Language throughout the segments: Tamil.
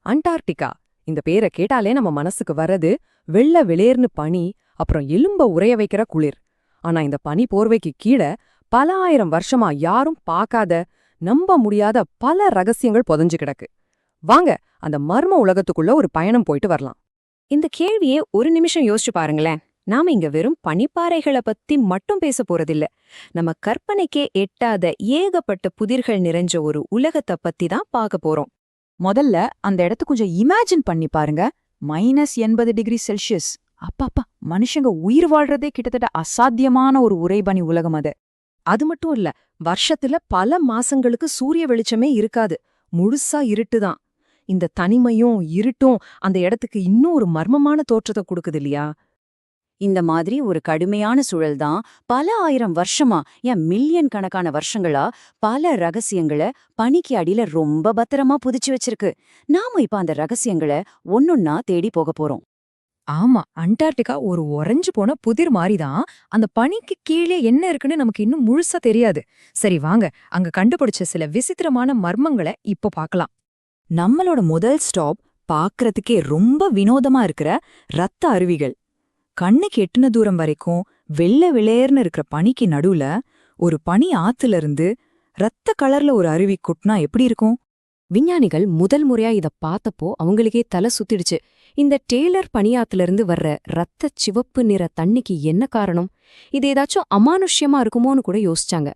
அண்டார்டிகா இந்த பேரை கேட்டாலே நம்ம மனசுக்கு வர்றது வெள்ளை வெளியேர்னு பனி, அப்புறம் எலும்ப உறைய வைக்கிற குளிர். ஆனா இந்த பனி போர்வைக்கு கீழே பல ஆயிரம் வருஷமா யாரும் பார்க்காத, நம்ப முடியாத பல ரகசியங்கள் புதைஞ்சு கிடக்கு. வாங்க அந்த மர்ம உலகத்துக்குள்ள ஒரு பயணம் போயிட்டு வரலாம். இந்த கேள்வியே ஒரு நிமிஷம் யோசிச்சு பாருங்களேன். நாம இங்க வெறும் பனிப்பாறைகளை பத்தி மட்டும் பேச போறதில்ல. நம்ம கற்பனைக்கே எட்டாத ஏகப்பட்ட புதிர்கள் நிறைஞ்ச ஒரு உலகத்தை பத்தி தான் பார்க்க போறோம். முதல்ல அந்த இடத்த கொஞ்சம் இமேஜின் பண்ணி பாருங்க. -80°C. அப்பாப்பா, மனுஷங்க உயிர் வாழ்றதே கிட்டத்தட்ட அசாத்தியமான ஒரு உறைபனி உலகம் அது. அது மட்டும் இல்ல, வருஷத்துல பல மாசங்களுக்கு சூரிய வெளிச்சமே இருக்காது, முழுசா இருட்டுதான். இந்த தனிமையும் இருட்டும் அந்த இடத்துக்கு இன்னும் ஒரு மர்மமான தோற்றத்தை கொடுக்குது இல்லையா? இந்த மாதிரி ஒரு கடுமையான சூழல்தான் பல ஆயிரம் வருஷமா, ஏன் மில்லியன் கணக்கான வருஷங்களா பல ரகசியங்களை பனிக்கு அடியில ரொம்ப பத்திரமா புதிச்சு வச்சிருக்கு. நாம இப்ப அந்த ரகசியங்களை ஒன்னொன்னா தேடி போக போறோம். ஆமா, அண்டார்டிகா ஒரு உறைஞ்சு போன புதிர் மாதிரிதான். அந்த பனிக்கு கீழே என்ன இருக்குன்னு நமக்கு இன்னும் முழுசா தெரியாது. சரி வாங்க, அங்க கண்டுபிடிச்ச சில விசித்திரமான மர்மங்களை இப்போ பார்க்கலாம். நம்மளோட முதல் ஸ்டாப் பாக்குறதுக்கே ரொம்ப வினோதமா இருக்கிற ரத்த அருவிகள். கண்ணுக்கு எட்டுன தூரம் வரைக்கும் வெள்ளை விளையர்னு இருக்கிற பனிக்கு நடுவுல ஒரு பனி ஆத்துல இருந்து ரத்த கலர்ல ஒரு அருவி கொட்டினா எப்படி இருக்கும்? விஞ்ஞானிகள் முதல் முறையா இத பார்த்தப்போ அவங்களுக்கே தலை சுத்திடுச்சு. இந்த டேலர் பனியாத்துல வர்ற ரத்த சிவப்பு நிற தண்ணிக்கு என்ன காரணம்? இது ஏதாச்சும் அமானுஷ்யமா இருக்குமோன்னு கூட யோசிச்சாங்க.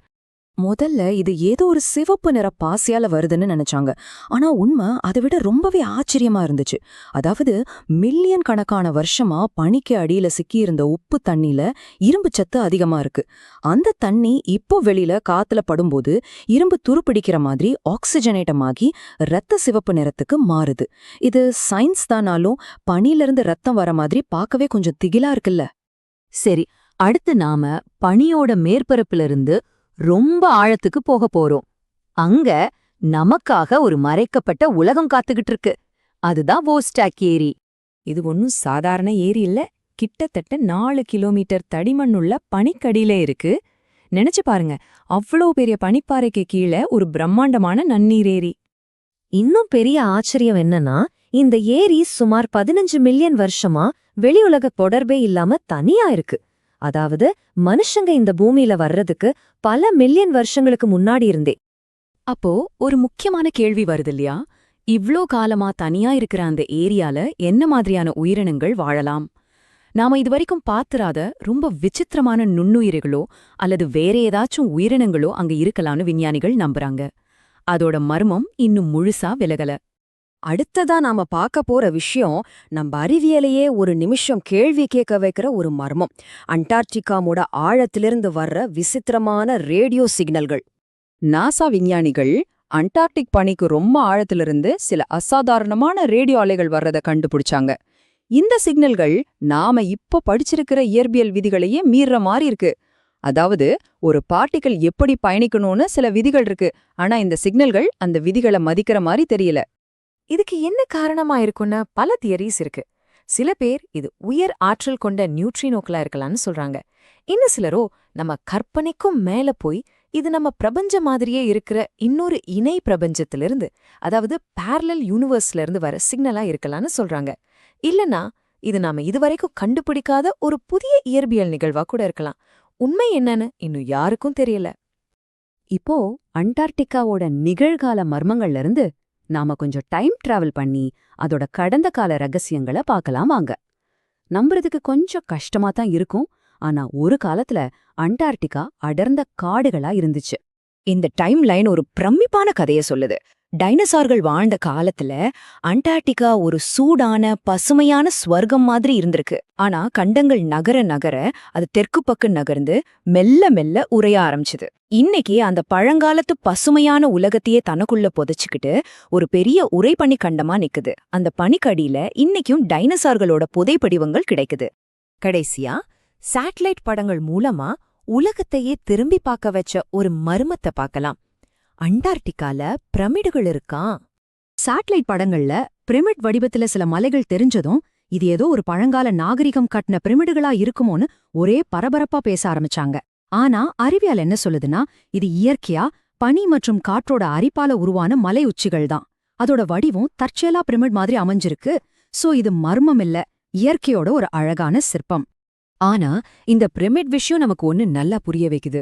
முதல்ல இது ஏதோ ஒரு சிவப்பு நிற பாசியால வருதுன்னு நினைச்சாங்க. ஆனா உண்மை அதை விட ரொம்பவே ஆச்சரியமா இருந்துச்சு. அதாவது மில்லியன் கணக்கான வருஷமா பனிக்கு அடியில சிக்கியிருந்த உப்பு தண்ணியில இரும்பு சத்து அதிகமா இருக்கு. அந்த தண்ணி இப்போ வெளியில காத்துல படும்போது இரும்பு துருப்பிடிக்கிற மாதிரி ஆக்சிஜனேட்டமாகி ரத்த சிவப்பு நிறத்துக்கு மாறுது. இது சயின்ஸ் தானாலும் பனியிலிருந்து ரத்தம் வர மாதிரி பார்க்கவே கொஞ்சம் திகிலா இருக்குல்ல. சரி, அடுத்து நாம பனியோட மேற்பரப்பிலிருந்து ரொம்ப ஆழத்துக்கு போக போறோம். அங்க நமக்காக ஒரு மறைக்கப்பட்ட உலகம் காத்துக்கிட்டு இருக்கு. அதுதான் வோஸ்டாக் ஏரி. இது ஒன்னும் சாதாரண ஏரி இல்ல. கிட்டத்தட்ட 4 கிலோமீட்டர் தடிமண்ணுள்ள பனிக்கடியில இருக்கு. நினைச்சு பாருங்க, அவ்வளோ பெரிய பனிப்பாறைக்கு கீழே ஒரு பிரம்மாண்டமான நன்னீர் ஏரி. இன்னும் பெரிய ஆச்சரியம் என்னன்னா, இந்த ஏரி சுமார் 15 மில்லியன் வருஷமா வெளியுலக தொடர்பே இல்லாம தனியா இருக்கு. அதாவது மனுஷங்க இந்த பூமியில வர்றதுக்கு பல மில்லியன் வருஷங்களுக்கு முன்னாடி இருந்தே. அப்போ ஒரு முக்கியமான கேள்வி வருது இல்லையா? இவ்ளோ காலமா தனியா இருக்கிற அந்த ஏரியால என்ன மாதிரியான உயிரினங்கள் வாழலாம்? நாம இதுவரைக்கும் பாத்துராத ரொம்ப விசித்திரமான நுண்ணுயிரிகளோ அல்லது வேற ஏதாச்சும் உயிரினங்களோ அங்க இருக்கலாம்னு விஞ்ஞானிகள் நம்புறாங்க. அதோட மர்மம் இன்னும் முழுசா விலகல. அடுத்ததா நாம பார்க்க போற விஷயம் நம்ம அறிவியலையே ஒரு நிமிஷம் கேள்வி கேட்க வைக்கிற ஒரு மர்மம். அண்டார்டிகாமோட ஆழத்திலிருந்து வர்ற விசித்திரமான ரேடியோ சிக்னல்கள். நாசா விஞ்ஞானிகள் அண்டார்டிக் பனிக்கு ரொம்ப ஆழத்திலிருந்து சில அசாதாரணமான ரேடியோ அலைகள் வர்றத கண்டுபிடிச்சாங்க. இந்த சிக்னல்கள் நாம இப்போ படிச்சிருக்கிற இயற்பியல் விதிகளையே மீற மாதிரி இருக்கு. அதாவது ஒரு பார்ட்டிகள் எப்படி பயணிக்கணும்னு சில விதிகள் இருக்கு, ஆனா இந்த சிக்னல்கள் அந்த விதிகளை மதிக்கிற மாதிரி தெரியல. இதுக்கு என்ன காரணமா இருக்குன்னு பல தியரிஸ் இருக்கு. சில பேர் இது உயர் ஆற்றல் கொண்ட நியூட்ரினோக்களா இருக்கலாம்னு சொல்றாங்க. இன்னும் சிலரோ நம்ம கற்பனைக்கும் மேல போய் இது நம்ம பிரபஞ்ச மாதிரியே இருக்கிற இன்னொரு இணை பிரபஞ்சத்திலிருந்து, அதாவது பேரலல் யூனிவர்ஸ்ல இருந்து வர சிக்னலா இருக்கலாம்னு சொல்றாங்க. இல்லனா இது நாம இதுவரைக்கும் கண்டுபிடிக்காத ஒரு புதிய இயற்பியல் நிகழ்வா கூட இருக்கலாம். உண்மை என்னன்னு இன்னும் யாருக்கும் தெரியல. இப்போ அண்டார்டிகாவோட நிகழ்கால மர்மங்கள்ல இருந்து நாம கொஞ்சம் டைம் டிராவல் பண்ணி அதோட கடந்த கால ரகசியங்களை பார்க்கலாம் வாங்க. நம்புறதுக்கு கொஞ்சம் கஷ்டமா தான் இருக்கும், ஆனா ஒரு காலத்துல அண்டார்டிகா அடர்ந்த காடுகளா இருந்துச்சு. இந்த டைம் லைன் ஒரு பிரமிப்பான கதைய சொல்லுது. டைனோசார்கள் வாழ்ந்த காலத்துல அண்டார்டிகா ஒரு சூடான பசுமையான ஸ்வர்க்கம் மாதிரி இருந்திருக்கு. ஆனா கண்டங்கள் நகர நகர அது தெற்கு பக்கம் நகர்ந்து மெல்ல மெல்ல உறைய ஆரம்பிச்சுது. இன்னைக்கு அந்த பழங்காலத்து பசுமையான உலகத்தையே தனக்குள்ள புதைச்சுக்கிட்டு ஒரு பெரிய உறைபனி கண்டமா நிக்குது. அந்த பனிக்கடியில இன்னைக்கும் டைனோசார்களோட புதைப்படிவங்கள் கிடைக்குது. கடைசியா சேட்டலைட் படங்கள் மூலமா உலகத்தையே திரும்பி பார்க்க வச்ச ஒரு மர்மத்தை பார்க்கலாம். அண்டார்டிகால பிரமிடுகள் இருக்கான். சேட்டலைட் படங்கள்ல பிரமிட் வடிவத்துல சில மலைகள் தெரிஞ்சதும் இது ஏதோ ஒரு பழங்கால நாகரிகம் கட்டின பிரமிடுகளா இருக்குமோன்னு ஒரே பரபரப்பா பேச ஆரம்பிச்சாங்க. ஆனா அறிவியல் என்ன சொல்லுதுன்னா, இது இயற்கையா பனி மற்றும் காற்றோட அரிப்பால உருவான மலை உச்சிகள் தான். அதோட வடிவம் தற்செயலா பிரமிட் மாதிரி அமைஞ்சிருக்கு. சோ இது மர்மம் இல்ல, இயற்கையோட ஒரு அழகான சிற்பம். ஆனா இந்த பிரமிட் விஷயம் நமக்கு ஒன்னு நல்லா புரிய வைக்குது.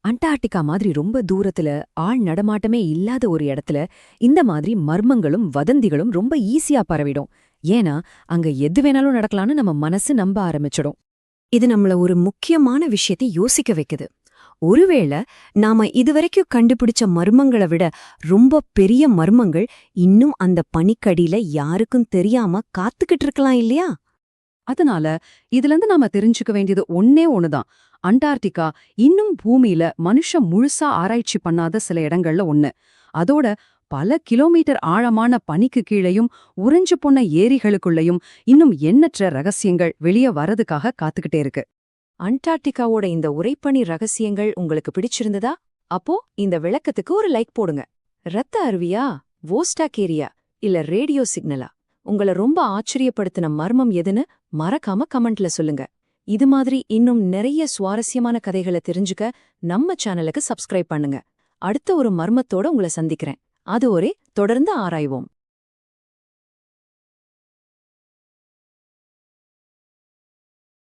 அண்டார்டிகா மாதிரி ரொம்ப தூரத்துல ஆள் நடமாட்டமே இல்லாத ஒரு இடத்துல இந்த மாதிரி மர்மங்களும் வதந்திகளும் ரொம்ப ஈஸியா பரவிடும். ஏன்னா அங்க எது வேணாலும் நடக்கலாம்னு நம்ம மனசு நம்ப ஆரம்பிச்சிடும். இது நம்மள ஒரு முக்கியமான விஷயத்தை யோசிக்க வைக்குது. ஒருவேளை நாம இதுவரைக்கும் கண்டுபிடிச்ச மர்மங்களை விட ரொம்ப பெரிய மர்மங்கள் இன்னும் அந்த பனிக்கடியில யாருக்கும் தெரியாம காத்துக்கிட்டு இருக்கலாம் இல்லையா? அதனால இதுலேருந்து நாம தெரிஞ்சுக்க வேண்டியது ஒன்னே ஒண்ணுதான். அண்டார்டிகா இன்னும் பூமியில மனுஷன் முழுசா ஆராய்ச்சி பண்ணாத சில இடங்கள்ல ஒண்ணு. அதோட பல கிலோமீட்டர் ஆழமான பனிக்கு கீழேயும் உறைஞ்சு போன ஏரிகளுக்குள்ளேயும் இன்னும் எண்ணற்ற ரகசியங்கள் வெளியே வரதுக்காக காத்துக்கிட்டே இருக்கு. அண்டார்டிகாவோட இந்த உறைபனி ரகசியங்கள் உங்களுக்கு பிடிச்சிருந்ததா? அப்போ இந்த விளக்கத்துக்கு ஒரு லைக் போடுங்க. ரத்த அருவியா, வோஸ்டாக் ஏரியா, இல்ல ரேடியோ சிக்னலா? உங்கள ரொம்ப ஆச்சரியப்படுத்தின மர்மம் எதுன்னு மறக்காம கமெண்ட்ல சொல்லுங்க. இது மாதிரி இன்னும் நிறைய சுவாரஸ்யமான கதைகளை தெரிஞ்சுக்க நம்ம சேனலுக்கு சப்ஸ்கிரைப் பண்ணுங்க. அடுத்த ஒரு மர்மத்தோட உங்களை சந்திக்கிறேன். அது ஒரே தொடர்ந்து ஆராய்வோம்.